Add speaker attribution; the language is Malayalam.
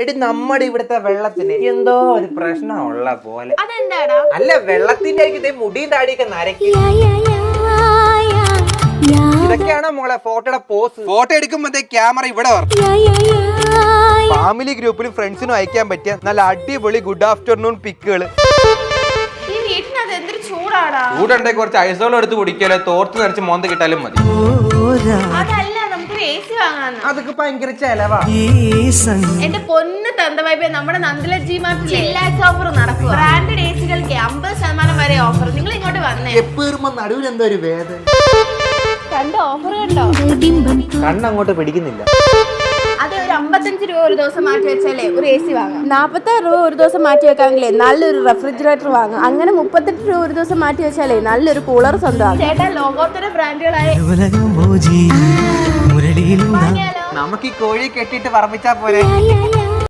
Speaker 1: എടി നമ്മുടെ ഇവിടുത്തെ വെള്ളത്തിന് എന്തോ ഒരു പ്രശ്നമുള്ള പോലെ.
Speaker 2: അതെന്താടാ?
Speaker 1: അല്ല വെള്ളത്തിന്റെ മുടിയും താടിയൊക്കെ നരക്കി. ഇതൊക്കെയാണോ മോളെ ഫോട്ടോയുടെ പോസ്? ഫോട്ടോ എടുക്കുമ്പോ ക്യാമറ ഇവിടെ വരണം. ഫാമിലി ഗ്രൂപ്പിലും ഫ്രണ്ട്സിനും അയക്കാൻ പറ്റിയ നല്ല അടിപൊളി ഗുഡ് ആഫ്റ്റർനൂൺ പിക്കുകള്.
Speaker 2: ഈ വീട്ടിനകത്ത് എന്തൊരു ചൂടാടാ.
Speaker 1: ചൂടുണ്ടെങ്കിൽ കുറച്ച് ഐസോളം എടുത്ത് കുടിക്കാലോ, തോർത്ത് നിറച്ച് മോന്ത് കിട്ടാലും മതി.
Speaker 2: അതല്ല, നമുക്കൊരു AC വാങ്ങാന്ന്.
Speaker 1: അതൊക്കെ ഭയങ്കര ചെലവാ.
Speaker 2: എന്റെ പൊന്ന് തന്തവൈബേ, നമ്മുടെ നന്ദല ജി മാർട്ടിൽ ചില്ലാക്സ് ഓഫർ നടക്കുക. ബ്രാൻഡഡ് ACകൾക്ക് 50% വരെ ഓഫർ. നിങ്ങൾ ഇങ്ങോട്ട് വന്നേ.
Speaker 1: എപ്പോഴും നടുവിൽ എന്തോ ഒരു വേദന.
Speaker 2: കണ്ടോ ഓഫർ കണ്ടോ?
Speaker 1: കണ്ണങ്ങോട്ട് പിടിക്കുന്നില്ല.
Speaker 2: അത് ഒരു 55 രൂപ ഒരു ദിവസം മാറ്റി വെച്ചാലേ ഒരു AC വാങ്ങാം. 46 രൂപ ഒരു ദിവസം മാറ്റി വെക്കാമെങ്കിലേ നല്ലൊരു റെഫ്രിജറേറ്റർ വാങ്ങാം. അങ്ങനെ 38 രൂപ ഒരു ദിവസം മാറ്റി വെച്ചാലേ നല്ലൊരു കൂളർ സ്വന്തമാകും. ചേട്ടാ ലോകോത്തര ബ്രാൻഡുകളായ
Speaker 1: നമുക്ക് ഈ കോഴി കെട്ടിട്ട് പറപ്പിച്ചാ പോലെ.